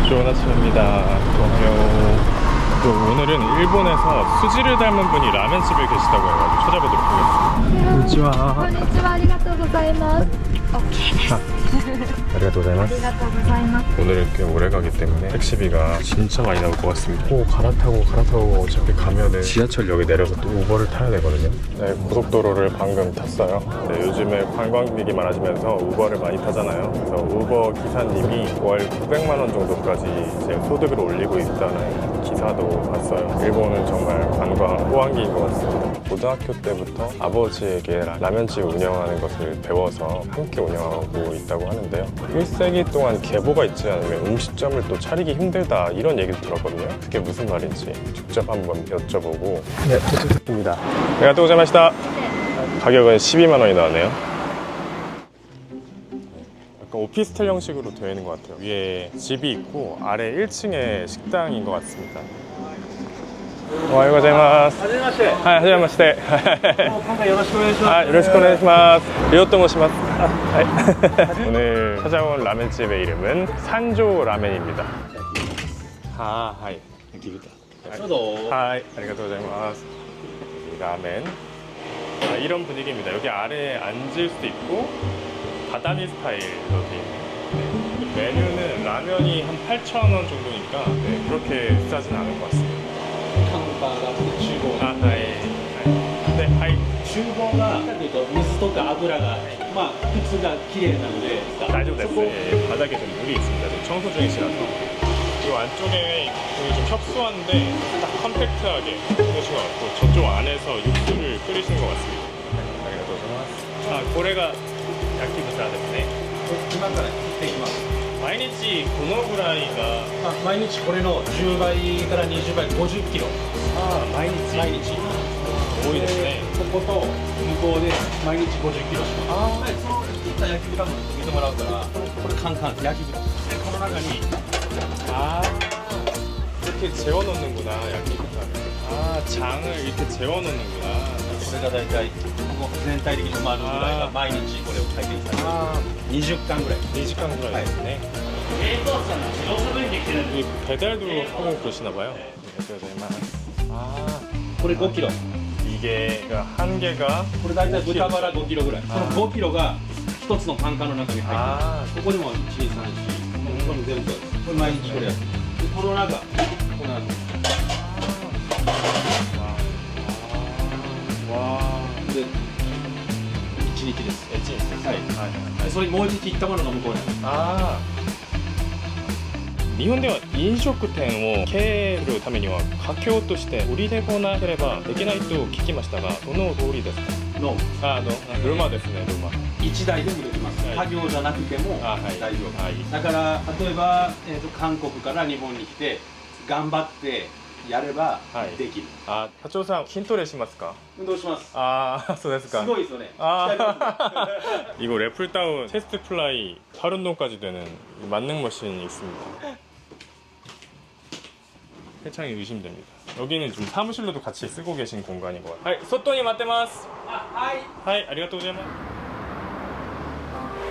좋은 아침입니다. 또 오늘은 일본에서 수지를 닮은 분이 라면집에 계시다고 해가지고 찾아보도록 하겠습니다. konnichiwa. こんにちは、ありがとうございます。OK です。 아리가또 あ 고자이마스. りがとうございます。 오늘은 꽤 오래 가기 때문에 택시비가 진짜 많이 나올 것 같습니다. 또 갈아타고 어차피 가면은 지하철역에 내려서 또 우버를 타야 되거든요. 네, 고속도로를 방금 탔어요. 네, 요즘에 관광객이 많아지면서 우버를 많이 타잖아요. 그래서 우버 기사님이 월 900만 원 정도까지 이제 소득을 올리고 있다는 기사도 봤어요. 일본은 정말 관광 호황기인 것 같습니다. 고등학교 때부터 아버지에게 라면집 운영하는 것을 배워서 함께 운영하고 있다고 하는데요. 1세기 동안 계보가 있지 않으면 음식점을 또 차리기 힘들다 이런 얘기도 들었거든요. 그게 무슨 말인지 직접 한번 여쭤보고. 네, 도착했습니다. 네, 또 고생하셨다. 가격은 12만 원이 나왔네요. 약간 오피스텔 형식으로 되어 있는 것 같아요. 위에 집이 있고 아래 1층에 식당인 것 같습니다. 오하요 고자이마스. 하지메마시테. 요로시쿠 오네가이시마스. 리오と申します. 오늘 찾아온 라멘집의 이름은 산조 라멘입니다. 하이. 하이. 아리가또 고자이마스. 라멘. 이런 분위기입니다. 여기 아래에 앉을 수도 있고 바다미 스타일로 되어 있네요. 메뉴는 라면이 한 8,000원 정도니까 그렇게 비싸진 않은 것 같습니다. 厨房はい。で、はい。厨房が水とか油がまあ普通が綺麗なので大丈夫です。바닥에 좀 물이 있습니다. 지금 청소 중이시라서. 이 안쪽에 좀 협소한데 딱 컴팩트하게 끓이신 것 같고 저쪽 안에서 육수를 끓이신 것 같습니다. 아, 고래가 야키부사ですね。今から切っていきます。毎日このぐらいが毎日これの10倍から20倍50キロ毎日多いですね。ここと向こうで毎日50キロします。その切った焼き豚も見てもらうからこれカンカン焼き豚でこの中に 이렇게 재워놓는구나. 야키부타를. 장을 이렇게 재워놓는구나. これが大体ここ全体的に埋まるぐらいが毎日これを炊いていただきます20巻ぐらい 2시간ぐらいですね。 배달도 하고 그러시나봐요. 아, これ5キロ 이게 한 개가 これ大体豚バラ5キロぐらいその5キロが一つのパンカンの中に入ってるここにも1、2、3、4ここに全部これ毎日これやってるこの中この後で1日です。はい。それもう一日行ったものが向こうにある。日本では飲食店を経営するためには華僑として売りで来なければできないと聞きましたが、その通りですか？のルマですね、ルマ。1台でもできます。家業じゃなくても大丈夫。だから例えば韓国から日本に来て頑張ってやればできる。あ、課長さん筋トレしますか？運動します。あ、そうですか。すごいですよね。 이거 래플다운 테스트 플라이 팔 운동까지 되는 만능 머신이 있습니다. 회창이 의심됩니다. 여기는 좀 사무실로도 같이 쓰고 계신 공간인 것 같아요. 소토니 맞대마스. 하이, 아리가또 고자이마스.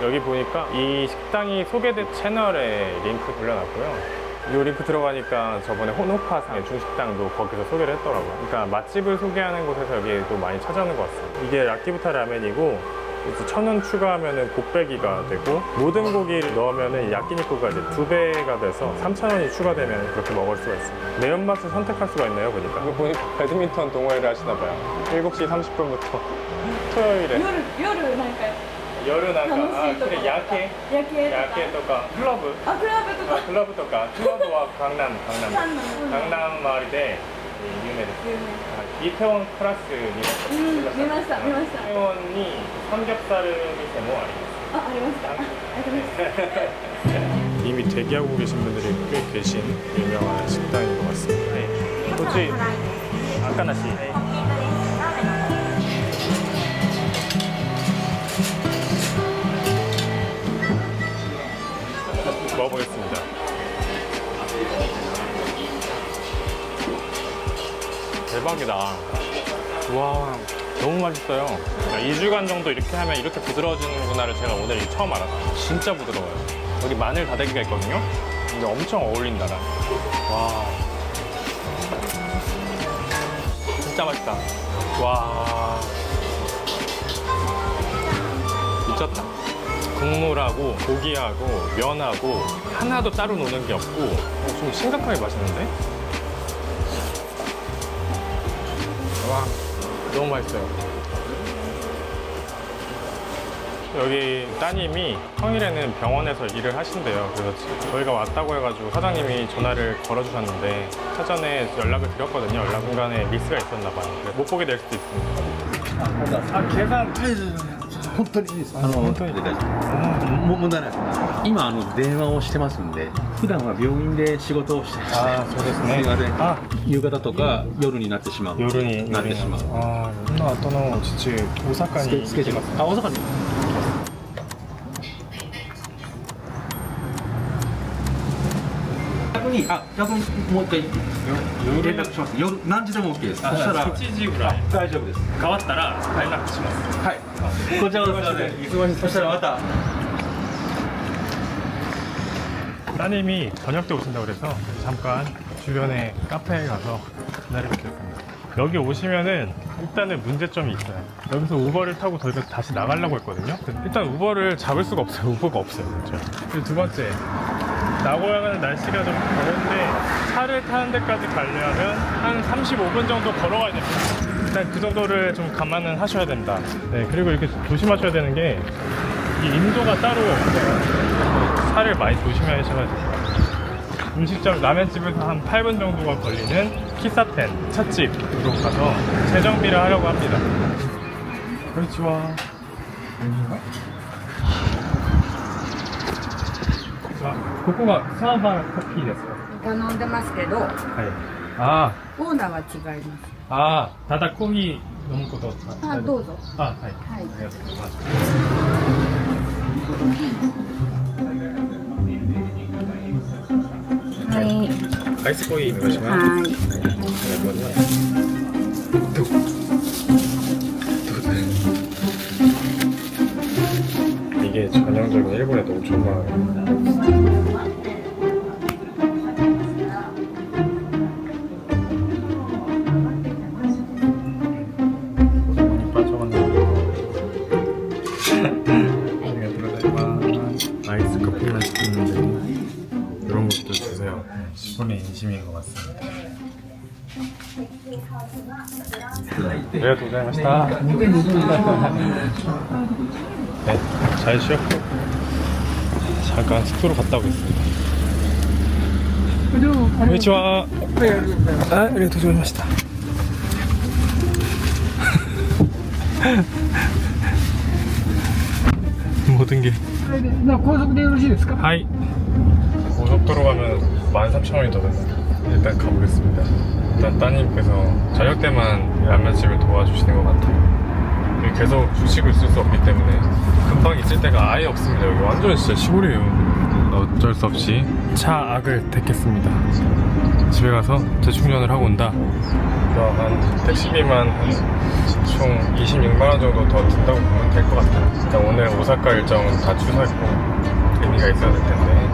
여기 보니까 이 식당이 소개된 채널에 링크 올려놨고요. 이 링크 들어가니까 저번에 호노카상의 중식당도 거기서 소개를 했더라고요. 그러니까 맛집을 소개하는 곳에서 여기도 많이 찾아오는 것 같습니다. 이게 야키부타 라멘이고 1,000원 추가하면 곱빼기가 되고 모든 고기를 넣으면 야끼니쿠가 이제 2배가 돼서 3,000원이 추가되면 그렇게 먹을 수가 있습니다. 매운맛을 선택할 수가 있네요. 보니까 배드민턴 동호회를 하시나봐요. 7시 30분부터 토요일에 夜なんか그래 야케とかクラブとかクラブは강남周りで有名です。イテウォンクラスに見ました。イテウォンに삼겹살店もあります。ありますか。あります。 이미 대기하고 계신 분들이 꽤 계신 유명한 식당인 것 같습니다. 도치 아까나시. 먹어보겠습니다. 대박이다. 와, 너무 맛있어요. 2주간 정도 이렇게 하면 이렇게 부드러워지는구나를 제가 오늘 처음 알았어요. 진짜 부드러워요. 여기 마늘 다대기가 있거든요. 근데 엄청 어울린다. 와, 진짜 맛있다. 와, 미쳤다. 국물하고 고기하고 면하고 하나도 따로 노는 게 없고 좀 심각하게 맛있는데? 와, 너무 맛있어요. 여기 따님이 평일에는 병원에서 일을 하신대요. 그래서 저희가 왔다고 해가지고 사장님이 전화를 걸어주셨는데 사전에 연락을 드렸거든요. 연락 중간에 미스가 있었나 봐요. 그래서 못 보게 될 수도 있습니다. 아, 계산 本当にいいです。本当に大丈夫。も問題ないです。今電話をしてますんで、普段は病院で仕事をしてまして、 아, そうですね。 すいません。 아, 夕方とか夜になってしまう。 요른이 なってしまう。 아, この後の父、大阪にスケジュール。あ、大阪に。逆にもう一回連絡します。夜何時でも OK です。そしたら 7時ぐらい大丈夫です。変わったら連絡します。はい。こちらこそで忙しい。そしたらまた。 따님이 저녁 때 오신다고 그래서 잠깐 주변에 카페에 가서 기다리고 있겠습니다. 여기 오시면은 일단은 문제점이 있어요. 여기서 우버를 타고 저희가 다시 나가려고 했거든요. 일단 우버를 잡을 수가 없어요. 우버가 없어요. 그렇죠? 그리고 두 번째, 나고야가는 날씨가 좀 더운데 차를 타는 데까지 가려면 한 35분 정도 걸어가야 됩니다. 일단 그 정도를 좀 감안은 하셔야 된다. 네, 그리고 이렇게 조심하셔야 되는 게 이 인도가 따로 없어요. 차를 많이 조심하셔야 돼요. 음식점 라면집에서 한 8분 정도가 걸리는 키사텐 찻집으로 가서 재정비를 하려고 합니다. 그렇지 와. 자, ここがサーバーコピーですか?頼んでますけど、はい。あオーナーは違います。あ、ただコーヒー飲むことあ、どうぞ。あ、はい。はい。ありがとうございます。はい。アイスコーヒーお願いします。はい。ありがとうございます。どうぞ。 이게 전형적인 일본의 농촌마을. 많이 빠져갔네요. 아이스 커피만 시켰는데 이런 것도 주세요. 시골의 인심인 것 같습니다. 네, 고생하셨다. 네, 잘 쉬었고 잠깐 숙소로 갔다 오겠습니다. konnichiwa. 아, 네, 도착했습니다. 모든 게. 高速でよろしいですか? 하이. 고속도로 가면 13,000원이 더 든다. 일단 가보겠습니다. 일단 따님께서 저녁 때만 라면집을 도와주시는 것 같아요. 여기 계속 주시고 있을 수 없기 때문에 금방 있을 때가 아예 없습니다. 여기 완전 진짜 시골이에요. 어쩔 수 없이 차악을 택했습니다. 집에 가서 재충전을 하고 온다. 그래서 한 택시비만 총 26만원 정도 더 든다고 보면 될 것 같아요. 일단 오늘 오사카 일정은 다 취소했고 의미가 있어야 될 텐데.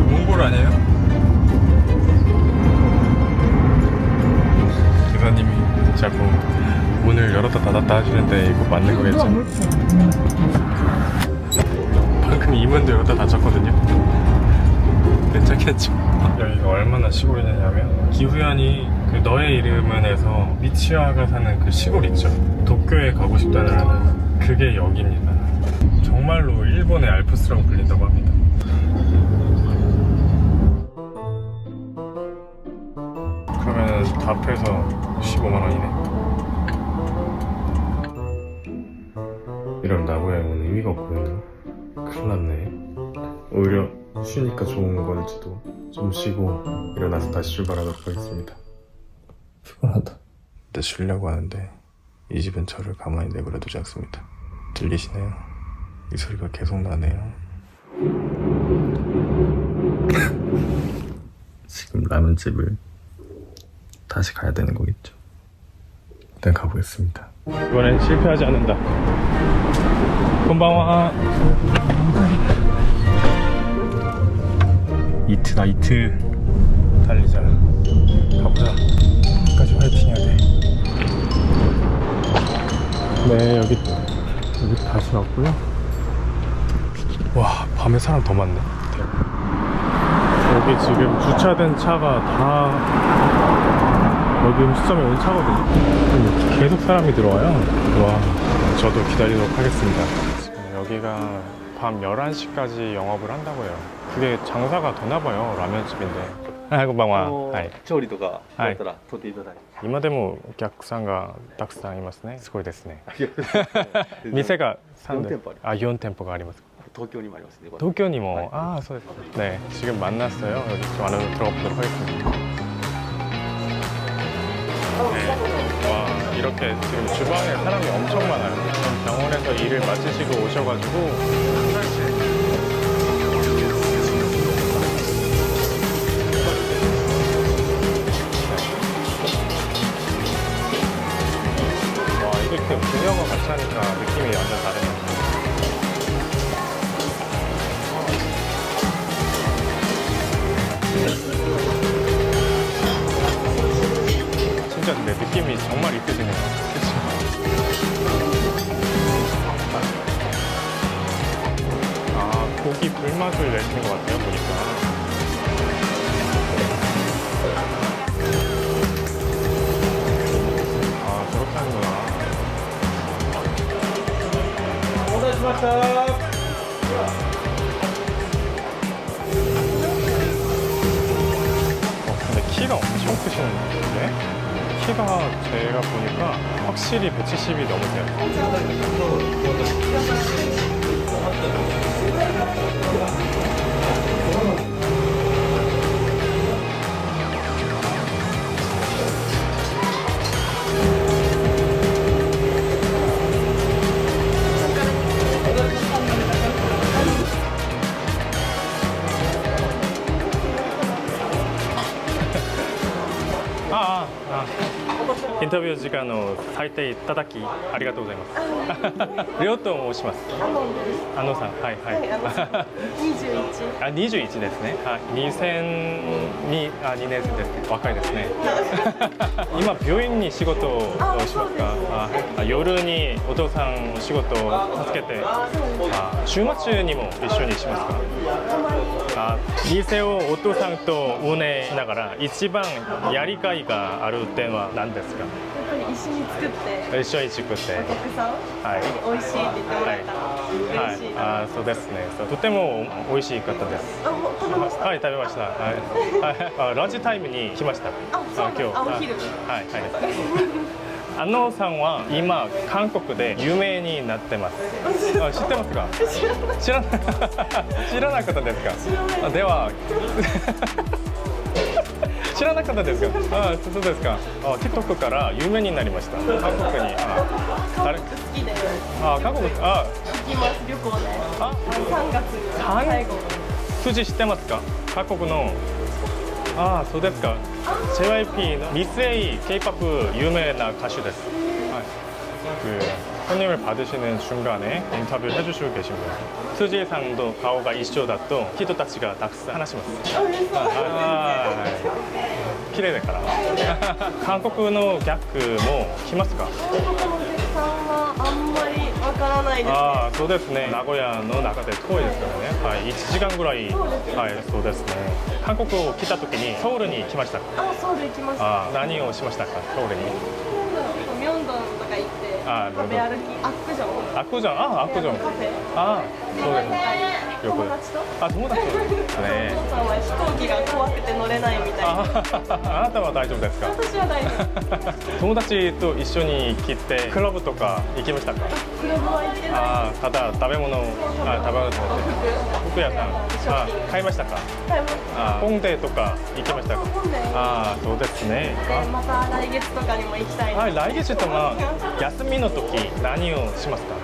몽골 아니에요? 기사님이 자꾸 문을 열었다 닫았다 하시는데 이거 맞는 거겠죠? 방금 이문도 열었다 닫혔거든요? 괜찮겠죠? 여기가 얼마나 시골이냐면 기후현이 그 너의 이름은에서 미치와가 사는 그 시골 있죠? 도쿄에 가고 싶다는 그게 여기입니다. 정말로 일본의 알프스라고 불린다고 합니다. 그러면 다 합해서 15만원이네. 이런 나고야에 오는 의미가 없거든요. 큰일 났네. 오히려 쉬니까 좋은 건지도 좀 쉬고 일어나서 다시 출발하도록 하겠습니다. 피곤하다. 일단 쉬려고 하는데 이 집은 저를 가만히 내버려 두지 않습니다. 들리시나요? 이 소리가 계속 나네요. 지금 라면집을 다시 가야 되는 거겠죠. 일단 가보겠습니다. 이번엔 실패하지 않는다. 곤방와. 나이트 달리자. 가보자. 끝까지 화이팅 해야 돼. 네, 여기 다시 왔고요. 와, 밤에 사람 더 많네. 여기 지금 주차된 차가 다 여기 음식점에 온 차거든요. 근데 계속 사람이 들어와요. 와, 저도 기다리도록 하겠습니다. 지금 여기가 밤 11시까지 영업을 한다고 해요. 그게 장사가 되나봐요. 라면집인데. 아, 건방와.はい。調理とかだったら取っていただいて。今でもお客さんがたくさんいますね。すごいですね。店が4店舗あります。 4店舗があります。東京にもありますね。 도쿄にも はい。 아,そうですね. 네, 지금 만났어요. 여기 좀 안으로 들어가 보도록 하겠습니다. 네. 와, 이렇게 지금 주방에 사람이 엄청 많아요. 지금 병원에서 일을 마치시고 오셔가지고 와, 이렇게 분야가 같이 하니까 느낌이 완전 다르네요. 진짜 근데 느낌이 정말 이쁘시네요. 그치? 아, 고기 불맛을 내시는 것 같아요, 보니까. 아, 저렇게 하는구나. お待たせしました。 근데 키가 엄청 크시는데? 키가 제가 보니까 확실히 170이 넘으세요.インタビュー時間の最低いただきありがとうございます。りょうと申します。あのさん、はいはい。21。あ、21ですね。はい、2002年生ですね。若いですね。今病院に仕事をしますか。あ、夜にお父さんお仕事を助けて、週末にも一緒にしますか。あ、店をお父さんと運営しながら一番やりがいがある点は何ですか。やっぱり一緒に作って一緒に作って、お客さんはい、美味しいって言ってもらえたら嬉しいな、はい、あ、そうですね。そう、とても美味しい方です。あ、もう食べました。はい、食べました。はい、ランチタイムに来ました。あ、そうなんです。今日。あ、お昼。はい、はい。安納さんは今韓国で有名になってます。あ、知ってますか？知らない。知らなかったですか？あ、では知らなかったですか？あ、そうですか。あ、TikTok から有名になりました。韓国に。韓国好きであ、韓国、あ、行きます旅行で。あ、 3月最後。筋知ってますか？韓国の。あ、そうですか。JYPのミス A K-POP 유명한 가수です. 그 손님을 받으시는 중간에 인터뷰를 해주시고 계신 거예요. 수지상도 가오가 이슈다 또 히토 타치가 닥스 하나씩 맞습니다. 아, 기대돼から. 한국의 お客も来ますか? 韓国のお客さんはあんまりわからないですね。ああ、そうですね。名古屋の中で遠いですからね。はい、1時間ぐらい。はい、そうですね。韓国を来た時にソウルに来ましたか？あ、ソウル行きました。ああ、何をしましたか？ソウルに。ミョンドンとか行って食べ歩き、アックジョン。アクジョン、あ、アクジョン。カフェ。あ、そうですね。友達と。あ、友達とですね。お父さんは飛行機が怖くて乗れないみたいな。あなたは大丈夫ですか？私は大丈夫。友達と一緒に来てクラブとか行きましたか？クラブは行ってない。あ、ただ食べ物、服屋さん、あ、買いましたか？買いました。あ、本デとか行きましたか？あ、そうですね。でまた来月とかにも行きたい。はい、来月とか休みの時何をしますか？な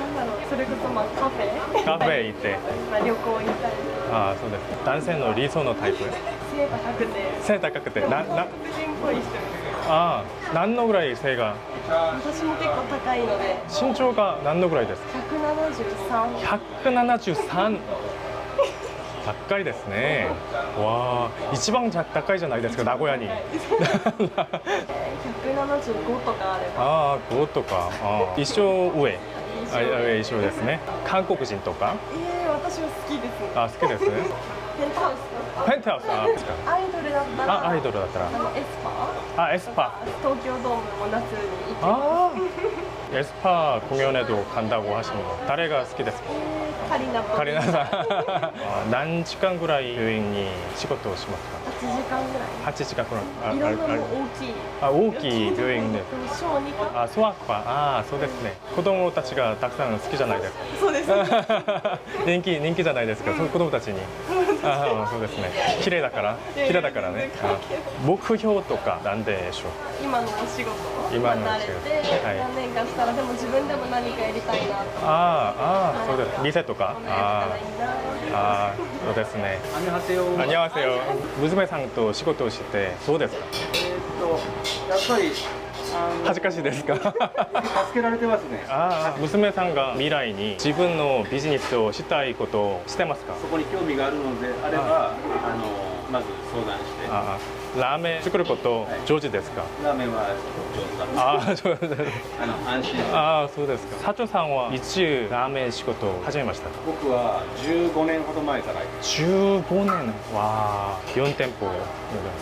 んだろう、それこそまあカフェ。カフェ行って。まあ旅行行ったり。あ、そうです。男性の理想のタイプ。背高くて。背高くて、黒人っぽい人。あ、何のぐらい背が？私も結構高いので。身長が何のぐらいですか？ 173。173。高いですね。わあ、一番高いじゃないですか、名古屋に。 175とかあればああ、5とか。あー一緒上。あ、上一緒ですね。韓国人とか。私は好きですね。あ、好きですね。ペントハウスペントハウス、あ、ですか。アイドルだったらあ、アイドルだったら。エスパーあ、エスパ。東京ドームも夏に行きああ。エスパ공연에도 간다고 하시는 거. 誰が好きですか? カリナとカリナさん。あ、何時間ぐらい病院に仕事をしますか? 8時間ぐらい8時間ぐらい。いろんなもう大きいあ、大きい病院で。小児科あ、そうか。あ、そうですね。子供たちがたくさん好きじゃないですか。そうですね人気じゃないですか。その子供たちに。あ、そうですね。綺麗だからね。あ、目標とかなんでしょう。今のお仕事今のお慣れ仕事てはい何年かしたらでも自分でも何かやりたいなとああ、そうです。店とか。こんなやったらいいなああ、そうですね。 안녕하세요. 안녕하세요.娘さんと仕事をしてどうですか？やっぱり恥ずかしいですか？助けられてますね。ああ、娘さんが未来に自分のビジネスをしたいことをしてますか？そこに興味があるのであれば、まず相談して、ああ、ラーメン作ること上手ですか？ラーメンは上手だとああ、上手です。安心して。ああ、そうですか。社長さんはいつラーメン仕事を始めましたか僕は15年ほど前から？15年。わあ、4店舗。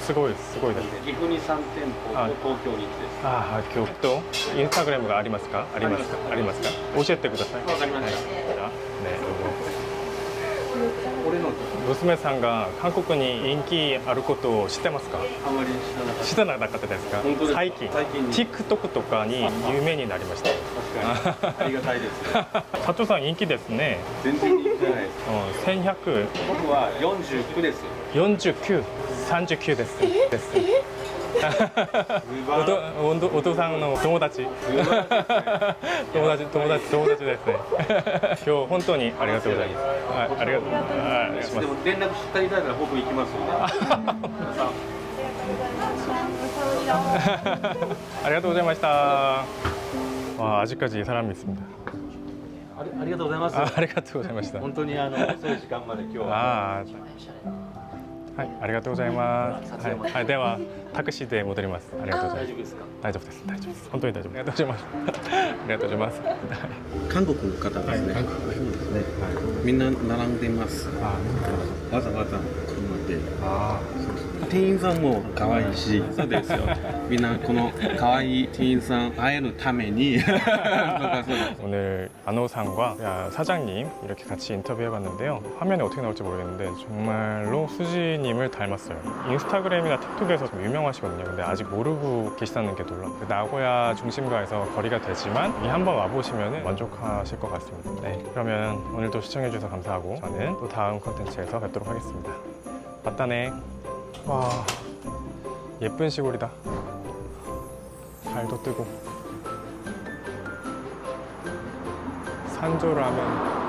すごいですね。岐阜に3店舗あと東京に1です。ああ、今日とインスタグラムがありますか？ありますか？教えてください。わかりました。はい、じゃあね、俺の娘さんが韓国に人気あることを知ってますか？あまり知らなかった。知らなかったですか？本当ですか？最近最近に TikTok とかに有名になりました。確かにありがたいですね。社長さん人気ですね。全然人気じゃないです。うん、1100、僕は49です。 49、39です。ですお父さんの友達ですね。今日本当にありがとうございます。はい、ありがとうございますで。も連絡していただいたら僕行きますので。ありがとうございました。와 아직까지 사람이 있습니다. ありがとうございます。ありがとうございました。本当に遅い時間まで今日は。はい、ありがとうございます。はい、ではタクシーで戻ります。ありがとうございます。大丈夫ですか？大丈夫です。大丈夫です。本当に大丈夫。ありがとうございます。ありがとうございます。韓国の方ですね。そうですね。みんな並んでます。わざわざ車で。店員さんも可愛いし、そうですよ。みんなこの可愛い店員さん会えるために。 오늘 안호상과 사장님 이렇게 같이 인터뷰해봤는데요. 화면에 어떻게 나올지 모르겠는데 정말로 수지님을 닮았어요. 인스타그램이나 틱톡에서 좀 유명하시거든요. 근데 아직 모르고 계시다는 게 놀라워요. 나고야 중심가에서 거리가 되지만 이 한번 와보시면 만족하실 것 같습니다. 네, 그러면 오늘도 시청해주셔서 감사하고 저는 또 다음 콘텐츠에서 뵙도록 하겠습니다. 맞다네. 와, 예쁜 시골이다. 달도 뜨고 산조라면